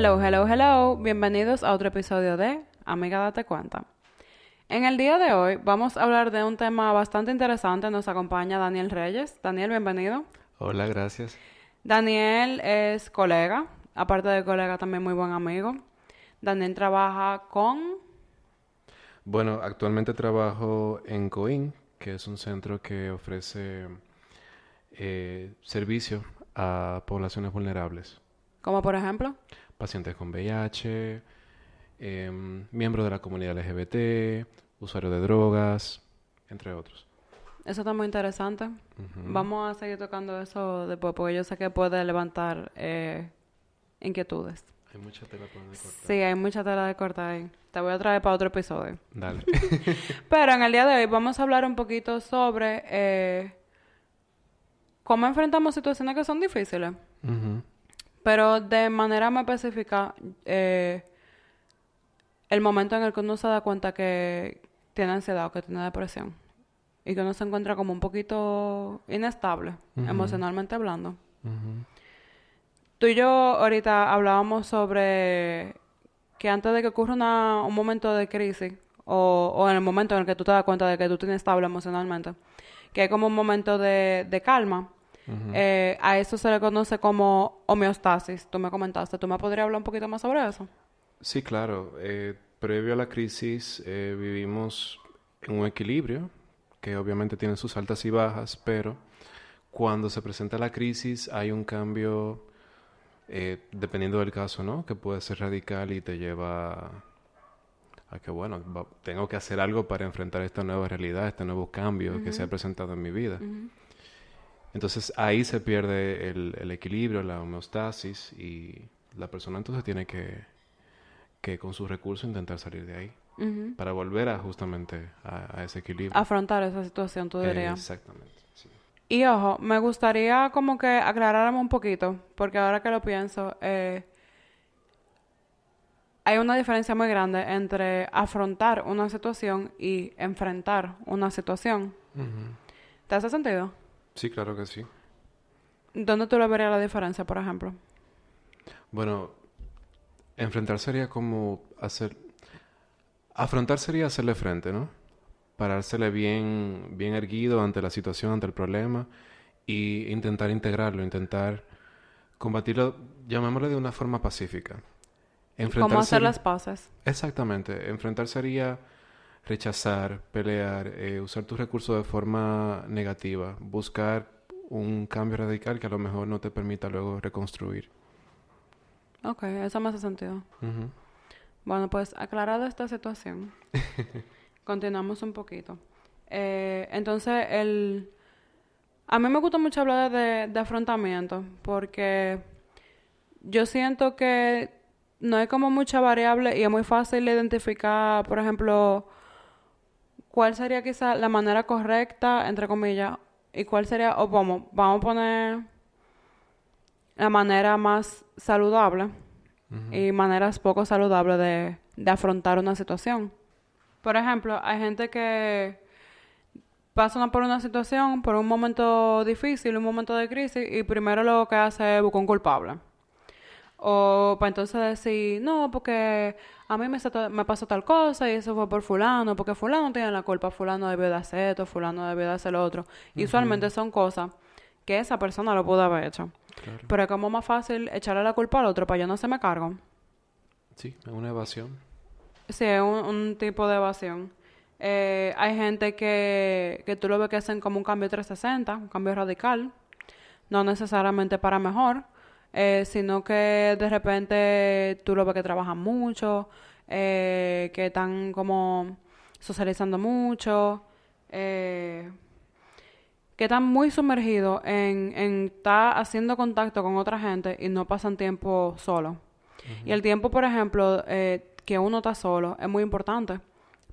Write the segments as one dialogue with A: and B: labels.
A: Hello, hello, hello. Bienvenidos a otro episodio de Amiga Date Cuenta. En el día de hoy vamos a hablar de un tema bastante interesante. Nos acompaña Daniel Reyes. Daniel, bienvenido.
B: Hola, gracias.
A: Daniel es colega, aparte de colega también muy buen amigo. Daniel trabaja con...
B: Bueno, actualmente trabajo en COIN, que es un centro que ofrece servicio a poblaciones vulnerables,
A: Como por ejemplo,
B: pacientes con VIH, miembros de la comunidad LGBT, usuarios de drogas, entre otros.
A: eso está muy interesante.
B: Ujú.
A: Vamos a seguir tocando eso después porque yo sé que puede levantar inquietudes.
B: Hay mucha tela por donde cortar.
A: Sí, hay mucha tela de cortar ahí. Te voy a traer para otro episodio.
B: Dale.
A: Pero en el día de hoy vamos a hablar un poquito sobre cómo enfrentamos situaciones que son difíciles,
B: Ujú.
A: pero de manera más específica, el momento en el que uno se da cuenta que tiene ansiedad o que tiene depresión y que uno se encuentra como un poquito inestable,
B: Ujú.
A: emocionalmente hablando.
B: Ujú.
A: Tú y yo ahorita hablábamos sobre que antes de que ocurra un momento de crisis o en el momento en el que tú te das cuenta de que tú tienes estable emocionalmente, que hay como un momento de calma,
B: Ujú.
A: a eso se le conoce como homeostasis. Tú me comentaste, ¿tú me podrías hablar un poquito más sobre eso?
B: Sí, claro. Previo a la crisis vivimos en un equilibrio que obviamente tiene sus altas y bajas, pero cuando se presenta la crisis hay un cambio, dependiendo del caso, ¿no? Que puede ser radical y te lleva a que, bueno, tengo que hacer algo para enfrentar esta nueva realidad, este nuevo cambio que se ha
A: Ujú,
B: presentado en mi vida.
A: ujú.
B: Entonces ahí se pierde el equilibrio, la homeostasis y la persona entonces tiene que con sus recursos intentar salir de ahí
A: Ujú.
B: para volver a justamente a ese equilibrio.
A: Afrontar esa situación, tú dirías.
B: Exactamente, sí.
A: Y ojo, me gustaría como que aclaráramos un poquito, porque ahora que lo pienso, hay una diferencia muy grande entre afrontar una situación y enfrentar una situación.
B: Ujú.
A: ¿Te hace sentido?
B: Sí, claro que sí.
A: ¿Dónde tú le verías la diferencia, por ejemplo?
B: Bueno, enfrentar sería como hacer... Afrontar sería hacerle frente, ¿no? Parársele bien, bien erguido ante la situación, ante el problema y intentar integrarlo, intentar combatirlo, llamémosle de una forma pacífica.
A: ¿Cómo
B: Enfrentar
A: hacer
B: sería...
A: las paces?
B: Exactamente, enfrentar sería rechazar, pelear, usar tus recursos de forma negativa, buscar un cambio radical que a lo mejor no te permita luego reconstruir.
A: Ok, eso me hace sentido.
B: Ujú.
A: Bueno, pues aclarada esta situación, continuamos un poquito. Entonces, a mí me gusta mucho hablar de afrontamiento, porque yo siento que no hay como mucha variable y es muy fácil identificar, por ejemplo, cuál sería quizá la manera correcta, entre comillas, y cuál sería, o vamos a poner la manera más saludable
B: Ujú.
A: y maneras poco saludables de afrontar una situación. Por ejemplo, hay gente que pasa por una situación, por un momento difícil, un momento de crisis, y primero lo que hace es buscar un culpable. O para entonces decir, no, porque a mí me pasó tal cosa y eso fue por fulano, porque fulano tiene la culpa, fulano debió de hacer esto, fulano debió de hacer lo otro. Y
B: Ujú.
A: usualmente son cosas que esa persona lo pudo haber hecho.
B: Claro.
A: Pero es como más fácil echarle la culpa al otro para yo no se me cargo.
B: Sí, es una evasión.
A: Sí, es un tipo de evasión. Hay gente que tú lo ves que hacen como un cambio 360, un cambio radical, no necesariamente para mejor, sino que de repente tú lo ves que trabajan mucho, que están como socializando mucho, eh, que están muy sumergidos en estar haciendo contacto con otra gente y no pasan tiempo solo. Y
B: Ujú.
A: el tiempo, por ejemplo, que uno está solo es muy importante.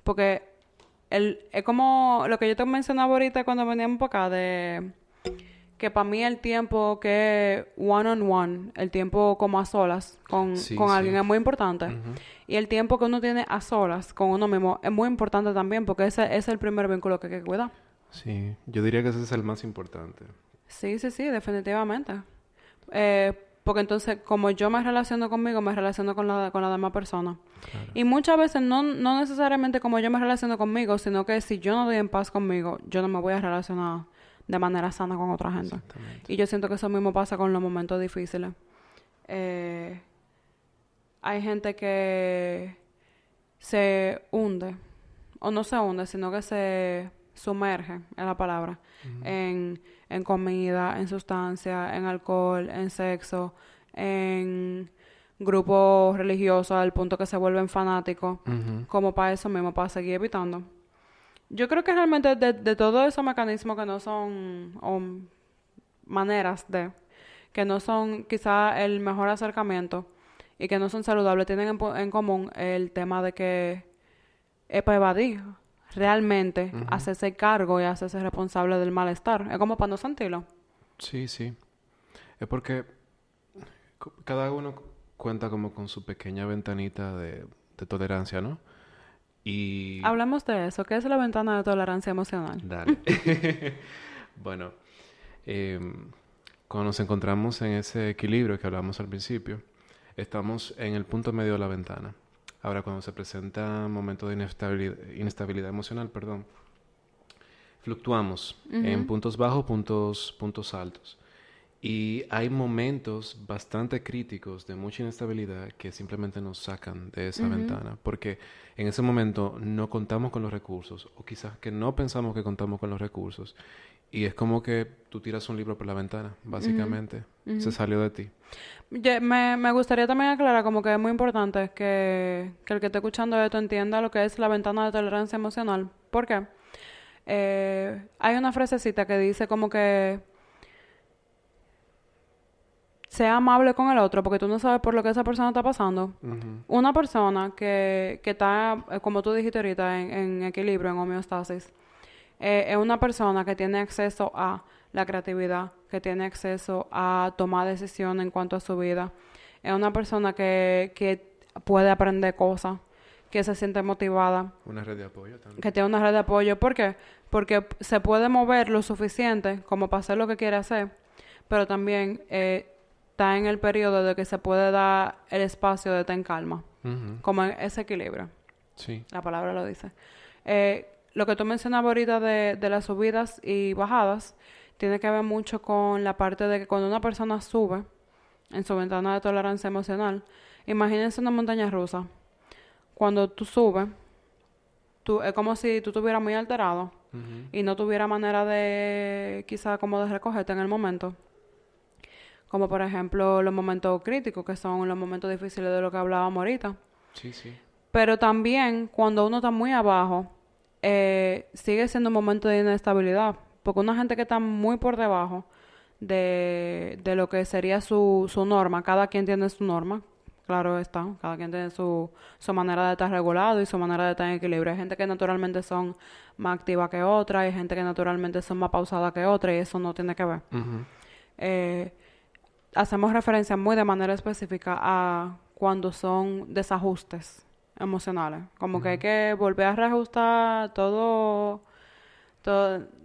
A: Porque es como lo que yo te mencionaba ahorita cuando veníamos para acá, de que para mí el tiempo que es one on one, el tiempo como a solas
B: Sí,
A: con alguien
B: sí.
A: es muy importante.
B: Ujú.
A: Y el tiempo que uno tiene a solas con uno mismo es muy importante también porque ese es el primer vínculo que hay que cuidar.
B: Sí, yo diría que ese es el más importante.
A: Sí, sí, sí, definitivamente. porque entonces como yo me relaciono conmigo, me relaciono con la demás persona.
B: Claro.
A: Y muchas veces no necesariamente como yo me relaciono conmigo, sino que si yo no estoy en paz conmigo, yo no me voy a relacionar de manera sana con otra gente.
B: Exactamente.
A: Y yo siento que eso mismo pasa con los momentos difíciles. Hay gente que se hunde, o no se hunde, sino que se sumerge, es la palabra, en comida, en sustancia, en alcohol, en sexo, en grupos religiosos al punto que se vuelven fanáticos,
B: Ujú.
A: como para eso mismo, para seguir evitando. Yo creo que realmente de todos esos mecanismos que no son, o maneras de, que no son quizá el mejor acercamiento y que no son saludables, tienen en común el tema de que es para evadir realmente, hacerse cargo y hacerse responsable del malestar. Es como para no sentirlo.
B: Sí, sí. Es porque cada uno cuenta como con su pequeña ventanita de tolerancia, ¿no? Y...
A: Hablemos de eso. ¿Qué es la ventana de tolerancia emocional?
B: Dale. Bueno, cuando nos encontramos en ese equilibrio que hablamos al principio, estamos en el punto medio de la ventana. Ahora, cuando se presenta momentos de inestabilidad emocional, perdón, fluctuamos en puntos bajos, puntos altos. Y hay momentos bastante críticos de mucha inestabilidad que simplemente nos sacan de esa ventana, porque en ese momento no contamos con los recursos, o quizás que no pensamos que contamos con los recursos, y es como que tú tiras un libro por la ventana, básicamente, se salió de ti.
A: Me gustaría también aclarar como que es muy importante que el que esté escuchando esto entienda lo que es la ventana de tolerancia emocional. ¿Por qué? Hay una frasecita que dice como que sea amable con el otro porque tú no sabes por lo que esa persona está pasando. Una persona que está, como tú dijiste ahorita, en equilibrio, en homeostasis, es una persona que tiene acceso a la creatividad, que tiene acceso a tomar decisiones en cuanto a su vida. Es una persona que puede aprender cosas, que se siente motivada,
B: Una red de apoyo también.
A: que tiene una red de apoyo. ¿Por qué? Porque se puede mover lo suficiente como para hacer lo que quiere hacer, pero también está en el periodo de que se puede dar el espacio de estar en calma, como en ese equilibrio.
B: Sí.
A: La palabra lo dice. Lo que tú mencionabas ahorita de las subidas y bajadas tiene que ver mucho con la parte de que cuando una persona sube en su ventana de tolerancia emocional, imagínense una montaña rusa. Cuando tú subes, es como si tú estuvieras muy alterado y no tuviera manera de, quizá como de recogerte en el momento. Como por ejemplo los momentos críticos, que son los momentos difíciles de lo que hablábamos ahorita.
B: Sí, sí.
A: Pero también cuando uno está muy abajo, sigue siendo un momento de inestabilidad. Porque una gente que está muy por debajo de lo que sería su norma, cada quien tiene su norma, claro está, cada quien tiene su manera de estar regulado y su manera de estar en equilibrio. Hay gente que naturalmente son más activas que otra, hay gente que naturalmente son más pausadas que otra y eso no tiene que ver. Hacemos referencia muy de manera específica a cuando son desajustes emocionales. Como que hay que volver a reajustar toda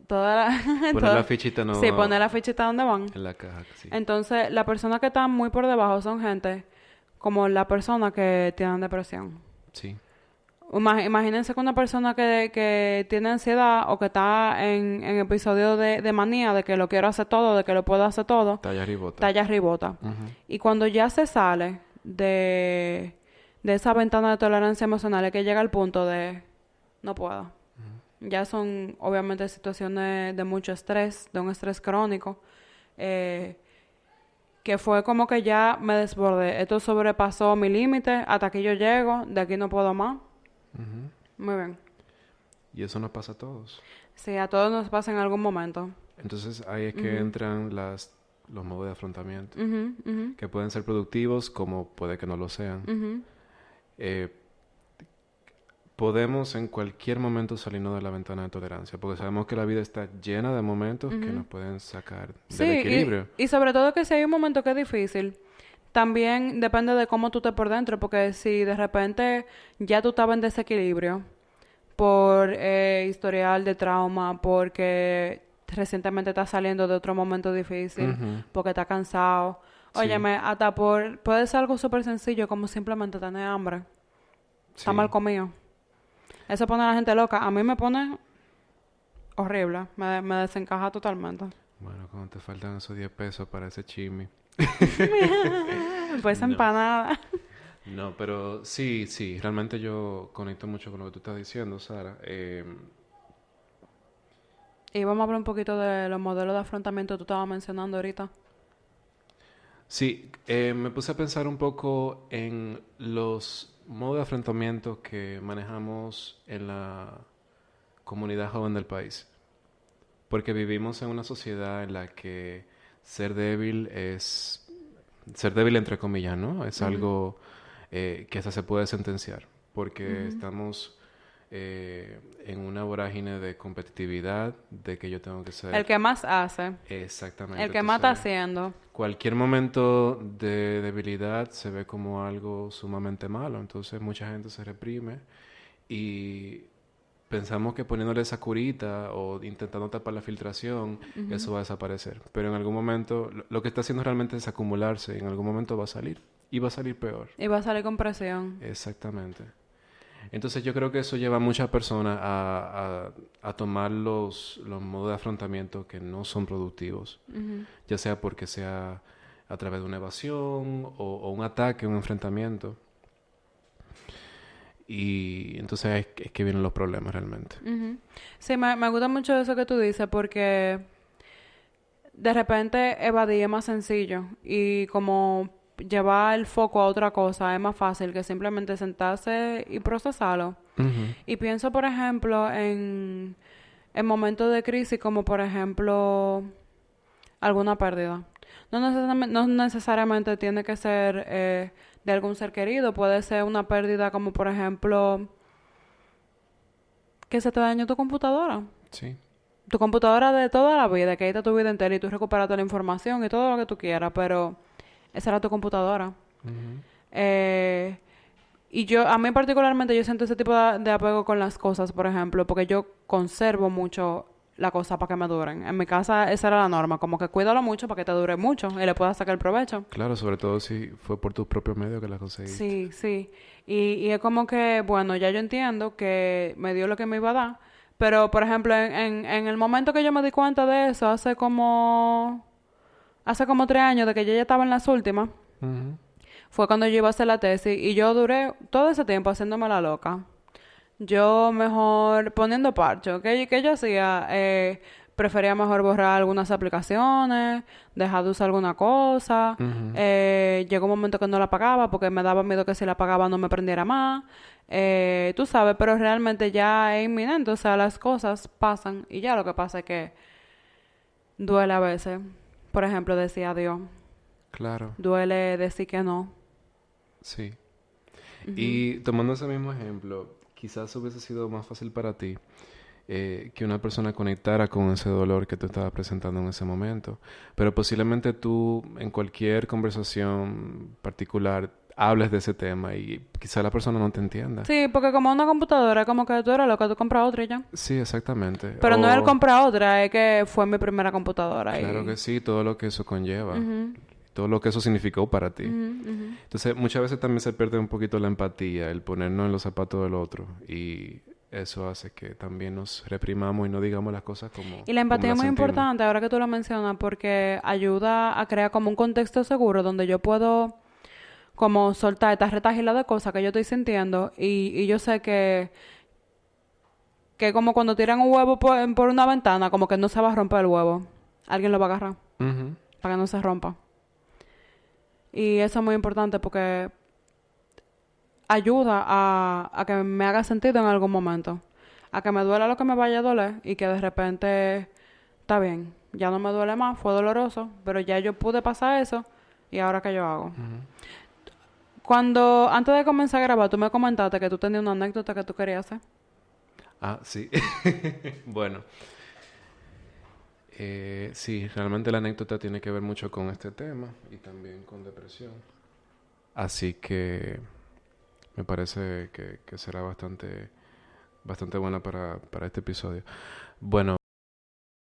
B: Poner la fichita no
A: Sí, poner la fichita donde van.
B: en la caja, sí.
A: Entonces, las personas que están muy por debajo son gente como la persona que tiene depresión.
B: Sí.
A: Imagínense que una persona que tiene ansiedad o que está en episodio de manía, de que lo quiero hacer todo, de que lo puedo hacer todo,
B: Talla ribota.
A: talla ribota. Y cuando ya se sale de esa ventana de tolerancia emocional, es que llega al punto de no puedo. Ya son obviamente situaciones de mucho estrés, de un estrés crónico, que fue como que ya me desbordé. Esto sobrepasó mi límite, hasta aquí yo llego, de aquí no puedo más. Muy bien.
B: Y eso nos pasa a todos.
A: Sí, a todos nos pasa en algún momento.
B: Entonces ahí es que entran los modos de afrontamiento, que pueden ser productivos como puede que no lo sean. Podemos en cualquier momento salirnos de la ventana de tolerancia, porque sabemos que la vida está llena de momentos que nos pueden sacar del equilibrio.
A: Y sobre todo que si hay un momento que es difícil, también depende de cómo tú estés por dentro, porque si de repente ya tú estabas en desequilibrio por historial de trauma, porque recientemente estás saliendo de otro momento difícil, porque estás cansado,
B: Sí,
A: Óyeme, hasta puede ser algo súper sencillo como simplemente tener hambre. Está mal
B: sí.
A: comido. Eso pone a la gente loca. A mí me pone horrible. Me desencaja totalmente.
B: Bueno, cuando te faltan esos 10 pesos para ese chimi.
A: Pues
B: No.
A: empanada.
B: No, pero sí, sí, realmente yo conecto mucho con lo que tú estás diciendo, Sara.
A: Y vamos a hablar un poquito de los modelos de afrontamiento que tú estabas mencionando ahorita.
B: Sí, me puse a pensar un poco en los modos de enfrentamiento que manejamos en la comunidad joven del país. Porque vivimos en una sociedad en la que ser débil es, ser débil entre comillas, ¿no? Es
A: Ujú,
B: algo que hasta se puede sentenciar. Porque
A: ujú.
B: estamos en una vorágine de competitividad, de que yo tengo que
A: El
B: ser
A: que más hace. El
B: exactamente.
A: que más está
B: Entonces,
A: haciendo.
B: cualquier momento de debilidad se ve como algo sumamente malo, entonces mucha gente se reprime y pensamos que poniéndole esa curita o intentando tapar la filtración,
A: Ujú.
B: eso va a desaparecer. Pero en algún momento, lo que está haciendo realmente es acumularse y en algún momento va a salir y va a salir peor.
A: Y va a salir con presión.
B: Exactamente. Entonces yo creo que eso lleva a muchas personas a tomar los modos de afrontamiento que no son productivos,
A: Ujú.
B: ya sea porque sea a través de una evasión o un ataque, un enfrentamiento. Y entonces es que vienen los problemas realmente.
A: Ujú. Sí, me gusta mucho eso que tú dices porque de repente evadir es más sencillo y como llevar el foco a otra cosa es más fácil que simplemente sentarse y procesarlo.
B: Ujú.
A: Y pienso, por ejemplo, en momentos de crisis como por ejemplo alguna pérdida. No necesariamente tiene que ser de algún ser querido, puede ser una pérdida como por ejemplo que se te dañó tu computadora.
B: Sí.
A: Tu computadora de toda la vida, que ahí está tu vida entera y tú recuperas toda la información y todo lo que tú quieras, pero esa era tu computadora.
B: Ujú.
A: Eh, y a mí particularmente, yo siento ese tipo de apego con las cosas, por ejemplo, porque yo conservo mucho la cosa para que me duren. En mi casa esa era la norma, como que cuídalo mucho para que te dure mucho y le puedas sacar el provecho.
B: Claro, sobre todo si fue por tus propios medios que la conseguiste.
A: Sí, sí. Y es como que, bueno, ya yo entiendo que me dio lo que me iba a dar, pero por ejemplo, en el momento que yo me di cuenta de eso, hace como 3 años de que yo ya estaba en las últimas,
B: Ujú.
A: fue cuando yo iba a hacer la tesis y yo duré todo ese tiempo haciéndome la loca. Yo mejor poniendo parcho. ¿Qué yo hacía? Prefería mejor borrar algunas aplicaciones, dejar de usar alguna cosa.
B: Ujú.
A: Llegó un momento que no la pagaba porque me daba miedo que si la pagaba no me prendiera más. Tú sabes, pero realmente ya es inminente. O sea, las cosas pasan y ya lo que pasa es que duele a veces. Por ejemplo, decir adiós.
B: Claro,
A: Duele decir que no.
B: sí.
A: Ujú.
B: Y tomando ese mismo ejemplo, quizás hubiese sido más fácil para ti que una persona conectara con ese dolor que tú estabas presentando en ese momento. Pero posiblemente tú en cualquier conversación particular hables de ese tema y quizá la persona no te entienda.
A: Sí, porque como una computadora, como que tú eres loca, tú compras otra y ya.
B: Sí, exactamente.
A: Pero no es el
B: O
A: comprar otra, es que fue mi primera computadora
B: claro que
A: y...
B: sí, todo lo que eso conlleva,
A: Ujú,
B: todo lo que eso significó para ti.
A: ujú, ujú.
B: Entonces, muchas veces también se pierde un poquito la empatía, el ponernos en los zapatos del otro y eso hace que también nos reprimamos y no digamos las cosas
A: Y la
B: como
A: empatía es
B: las
A: muy
B: sentimos.
A: importante ahora que tú lo mencionas porque ayuda a crear como un contexto seguro donde yo puedo como soltar esta retahíla de cosas que yo estoy sintiendo y yo sé que como cuando tiran un huevo por una ventana, como que no se va a romper el huevo. Alguien lo va a agarrar
B: Ujú.
A: para que no se rompa. Y eso es muy importante porque ayuda a que me haga sentido en algún momento. A que me duela lo que me vaya a doler y que de repente está bien, ya no me duele más, fue doloroso, pero ya yo pude pasar eso y ahora qué yo hago. Cuando antes de comenzar a grabar, tú me comentaste que tú tenías una anécdota que tú querías hacer.
B: Ah, sí. Bueno, sí, realmente la anécdota tiene que ver mucho con este tema y también con depresión. Así que me parece que será bastante buena para este episodio. Bueno,